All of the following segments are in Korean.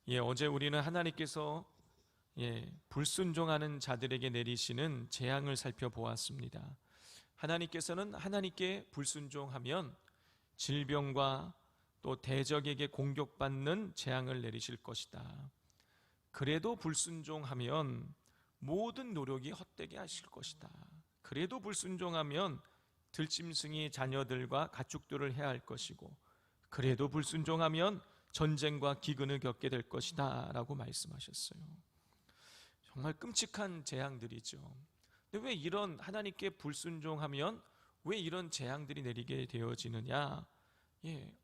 어제 우리는 하나님께서 불순종하는 자들에게 내리시는 재앙을 살펴보았습니다. 하나님께서는 하나님께 불순종하면 질병과 또 대적에게 공격받는 재앙을 내리실 것이다. 그래도 불순종하면 모든 노력이 헛되게 하실 것이다. 그래도 불순종하면 들짐승이 자녀들과 가축들을 해할 것이고, 그래도 불순종하면 전쟁과 기근을 겪게 될 것이다 라고 말씀하셨어요. 정말 끔찍한 재앙들이죠. 근데 왜 이런 하나님께 불순종하면 왜 이런 재앙들이 내리게 되어지느냐?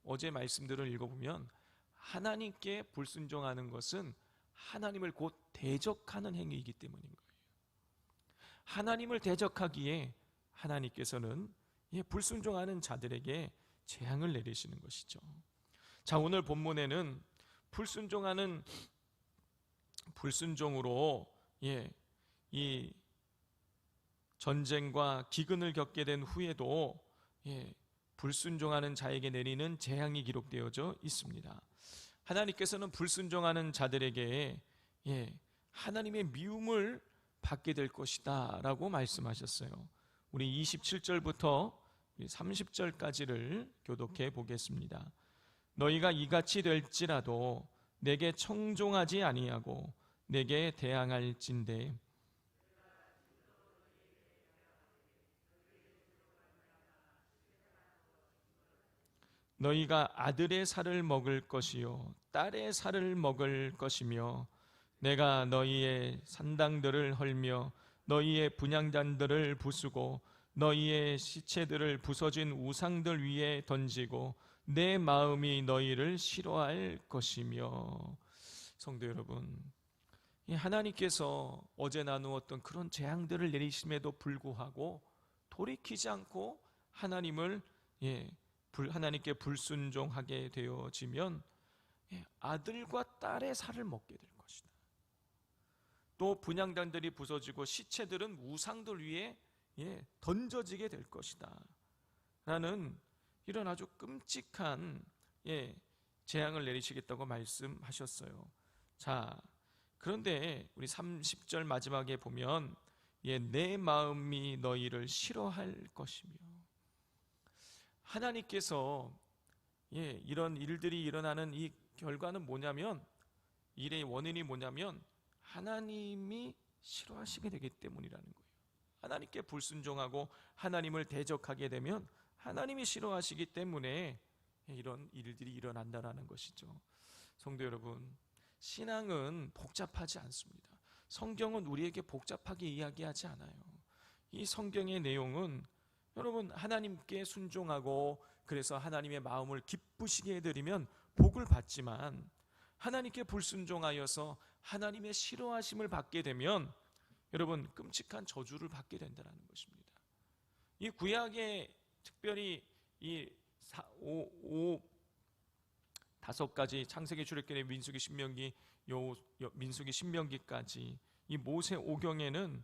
어제 말씀들을 읽어보면 하나님께 불순종하는 것은 하나님을 곧 대적하는 행위이기 때문인 거예요. 하나님을 대적하기에 하나님께서는 불순종하는 자들에게 재앙을 내리시는 것이죠. 자, 오늘 본문에는 불순종으로 이 전쟁과 기근을 겪게 된 후에도 불순종하는 자에게 내리는 재앙이 기록되어져 있습니다. 하나님께서는 불순종하는 자들에게 하나님의 미움을 받게 될 것이다 라고 말씀하셨어요. 우리 27절부터 30절까지를 교독해 보겠습니다. 너희가 이같이 될지라도 내게 청종하지 아니하고 내게 대항할진대 너희가 아들의 살을 먹을 것이요 딸의 살을 먹을 것이며 내가 너희의 산당들을 헐며 너희의 분향단들을 부수고 너희의 시체들을 부서진 우상들 위에 던지고 내 마음이 너희를 싫어할 것이며. 성도 여러분, 하나님께서 어제 나누었던 그런 재앙들을 내리심에도 불구하고 돌이키지 않고 하나님께 불순종하게 되어지면 아들과 딸의 살을 먹게 될 것이다. 또 분향단들이 부서지고 시체들은 우상들 위에 던져지게 될 것이다 라는 이런 아주 끔찍한 재앙을 내리시겠다고 말씀하셨어요. 자, 그런데 우리 30절 마지막에 보면 내 마음이 너희를 싫어할 것이며, 하나님께서 이런 일들이 일어나는 이 결과는 뭐냐면, 일의 원인이 뭐냐면 하나님이 싫어하시게 되기 때문이라는 거예요. 하나님께 불순종하고 하나님을 대적하게 되면 하나님이 싫어하시기 때문에 이런 일들이 일어난다는 것이죠. 성도 여러분, 신앙은 복잡하지 않습니다. 성경은 우리에게 복잡하게 이야기하지 않아요. 이 성경의 내용은 여러분, 하나님께 순종하고 그래서 하나님의 마음을 기쁘시게 해드리면 복을 받지만, 하나님께 불순종하여서 하나님의 싫어하심을 받게 되면 여러분, 끔찍한 저주를 받게 된다는 것입니다. 이 구약에 특별히 이 다섯 가지, 창세기, 출애굽기, 민수기, 신명기, 민수기, 신명기까지 이 모세 오경에는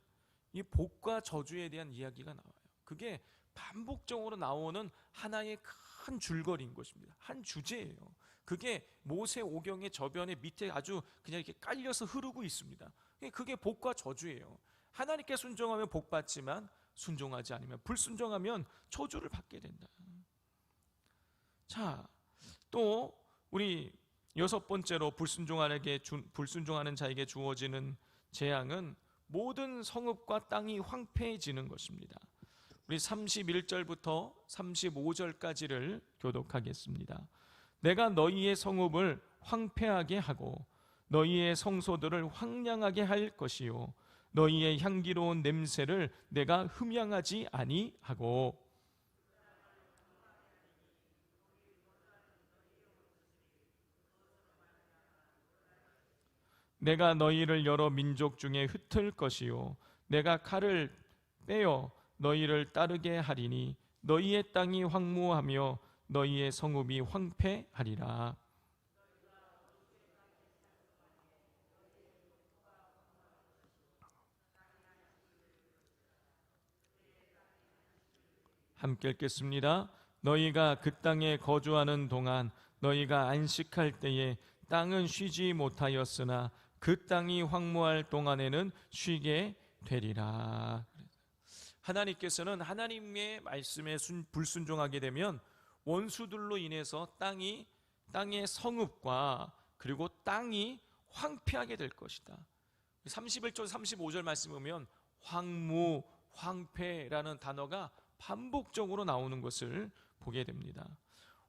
이 복과 저주에 대한 이야기가 나와요. 그게 반복적으로 나오는 하나의 큰 줄거리인 것입니다. 한 주제예요. 그게 모세 오경의 저변의 밑에 아주 그냥 이렇게 깔려서 흐르고 있습니다. 그게 복과 저주예요. 하나님께 순종하면 복 받지만 순종하지 않으면, 불순종하면 저주를 받게 된다. 자, 또 우리 여섯 번째로 불순종하는 자에게 주어지는 재앙은 모든 성읍과 땅이 황폐해지는 것입니다. 우리 31절부터 35절까지를 교독하겠습니다. 내가 너희의 성읍을 황폐하게 하고 너희의 성소들을 황량하게 할 것이요 너희의 향기로운 냄새를 내가 흠양하지 아니하고 내가 너희를 여러 민족 중에 흩을 것이요 내가 칼을 빼어 너희를 따르게 하리니 너희의 땅이 황무하며 너희의 성읍이 황폐하리라. 함께 읽겠습니다. 너희가 그 땅에 거주하는 동안 너희가 안식할 때에 땅은 쉬지 못하였으나 그 땅이 황무할 동안에는 쉬게 되리라. 하나님께서는 하나님의 말씀에 불순종하게 되면 원수들로 인해서 땅의 성읍과 그리고 땅이 황폐하게 될 것이다. 31절 35절 말씀 보면 황무, 황폐라는 단어가 반복적으로 나오는 것을 보게 됩니다.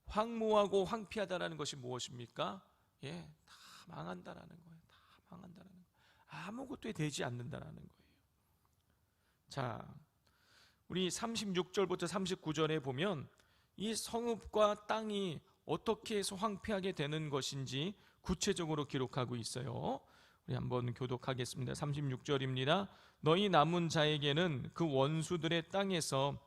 황무하고 황폐하다라는 것이 무엇입니까? 다 망한다라는 거예요. 다 망한다라는 거예요. 아무것도 되지 않는다라는 거예요. 자, 우리 36절부터 39절에 보면 이 성읍과 땅이 어떻게 해서 황폐하게 되는 것인지 구체적으로 기록하고 있어요. 우리 한번 교독하겠습니다. 36절입니다. 너희 남은 자에게는 그 원수들의 땅에서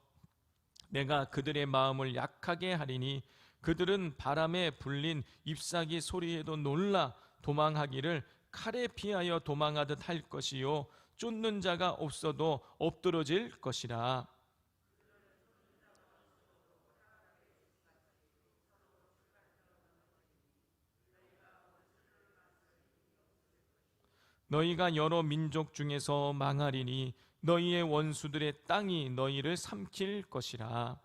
내가 그들의 마음을 약하게 하리니 그들은 바람에 불린 잎사귀 소리에도 놀라 도망하기를 칼에 피하여 도망하듯 할 것이요 쫓는 자가 없어도 엎드러질 것이라. 너희가 여러 민족 중에서 망하리니 너희의 원수들의 땅이 너희를 삼킬 것이라.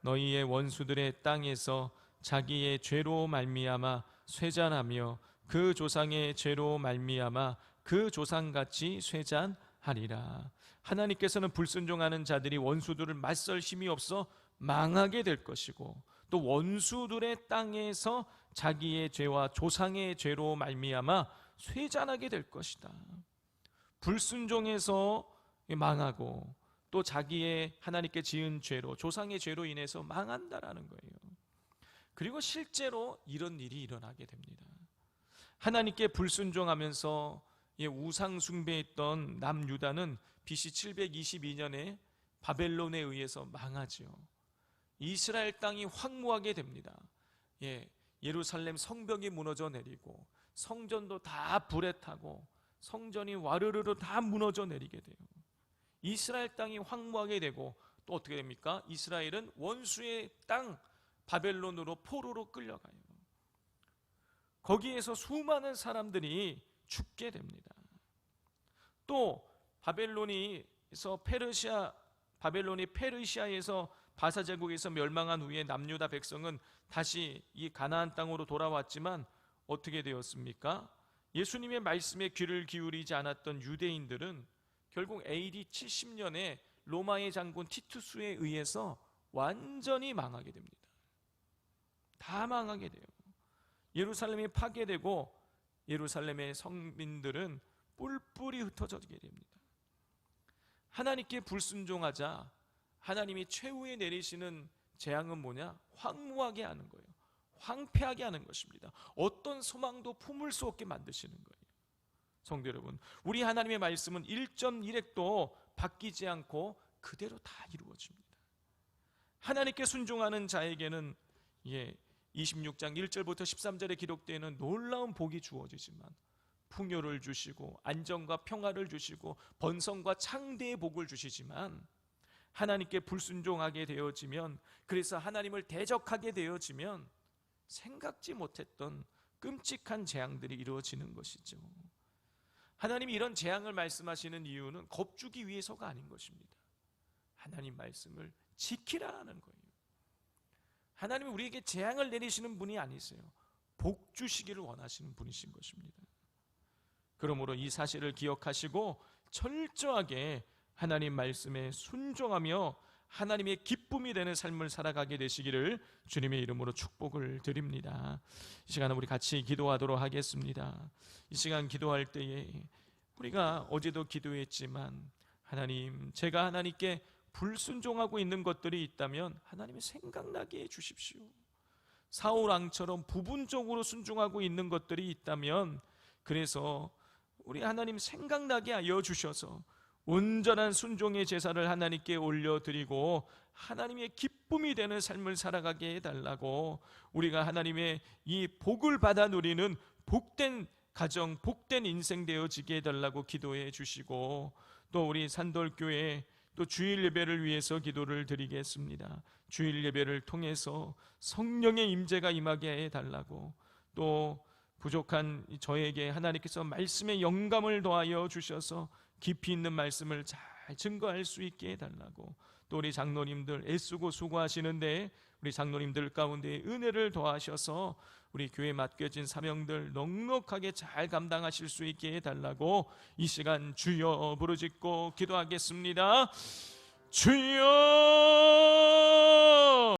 너희의 원수들의 땅에서 자기의 죄로 말미암아 쇠잔하며 그 조상의 죄로 말미암아 그 조상같이 쇠잔하리라. 하나님께서는 불순종하는 자들이 원수들을 맞설 힘이 없어 망하게 될 것이고 또 원수들의 땅에서 자기의 죄와 조상의 죄로 말미암아 쇠잔하게 될 것이다. 불순종해서 망하고 또 자기의 하나님께 지은 죄로 조상의 죄로 인해서 망한다라는 거예요. 그리고 실제로 이런 일이 일어나게 됩니다. 하나님께 불순종하면서 우상 숭배했던 남유다는 BC 722년에 바벨론에 의해서 망하죠. 이스라엘 땅이 황무하게 됩니다. 예루살렘 성벽이 무너져 내리고 성전도 다 불에 타고 성전이 와르르르 다 무너져 내리게 돼요. 이스라엘 땅이 황무하게 되고 또 어떻게 됩니까? 이스라엘은 원수의 땅 바벨론으로 포로로 끌려가요. 거기에서 수많은 사람들이 죽게 됩니다. 또 바벨론이 페르시아에서 바사 제국에서 멸망한 후에 남유다 백성은 다시 이 가나안 땅으로 돌아왔지만 어떻게 되었습니까? 예수님의 말씀에 귀를 기울이지 않았던 유대인들은 결국 AD 70년에 로마의 장군 티투스에 의해서 완전히 망하게 됩니다. 다 망하게 돼요. 예루살렘이 파괴되고 예루살렘의 성민들은 뿔뿔이 흩어지게 됩니다. 하나님께 불순종하자 하나님이 최후에 내리시는 재앙은 뭐냐? 황무하게 하는 거예요. 황폐하게 하는 것입니다. 어떤 소망도 품을 수 없게 만드시는 거예요. 성도 여러분, 우리 하나님의 말씀은 1.1획도 바뀌지 않고 그대로 다 이루어집니다. 하나님께 순종하는 자에게는 26장 1절부터 13절에 기록되는 놀라운 복이 주어지지만 풍요를 주시고 안정과 평화를 주시고 번성과 창대의 복을 주시지만 하나님께 불순종하게 되어지면, 그래서 하나님을 대적하게 되어지면 생각지 못했던 끔찍한 재앙들이 이루어지는 것이죠. 하나님이 이런 재앙을 말씀하시는 이유는 겁주기 위해서가 아닌 것입니다. 하나님 말씀을 지키라는 거예요. 하나님이 우리에게 재앙을 내리시는 분이 아니세요. 복 주시기를 원하시는 분이신 것입니다. 그러므로 이 사실을 기억하시고 철저하게 하나님 말씀에 순종하며 하나님의 기쁨이 되는 삶을 살아가게 되시기를 주님의 이름으로 축복을 드립니다. 이 시간에 우리 같이 기도하도록 하겠습니다. 이 시간 기도할 때에 우리가 어제도 기도했지만 하나님, 제가 하나님께 불순종하고 있는 것들이 있다면 하나님이 생각나게 해주십시오. 사울 왕처럼 부분적으로 순종하고 있는 것들이 있다면 그래서 우리 하나님 생각나게 하여 주셔서 온전한 순종의 제사를 하나님께 올려드리고 하나님의 기쁨이 되는 삶을 살아가게 해달라고, 우리가 하나님의 이 복을 받아 누리는 복된 가정, 복된 인생 되어지게 해달라고 기도해 주시고, 또 우리 산돌교회 또 주일 예배를 위해서 기도를 드리겠습니다. 주일 예배를 통해서 성령의 임재가 임하게 해달라고, 또 부족한 저에게 하나님께서 말씀의 영감을 더하여 주셔서 깊이 있는 말씀을 잘 증거할 수 있게 해달라고, 또 우리 장로님들 애쓰고 수고하시는데 우리 장로님들 가운데 은혜를 더하셔서 우리 교회에 맡겨진 사명들 넉넉하게 잘 감당하실 수 있게 해달라고 이 시간 주여 부르짖고 기도하겠습니다. 주여.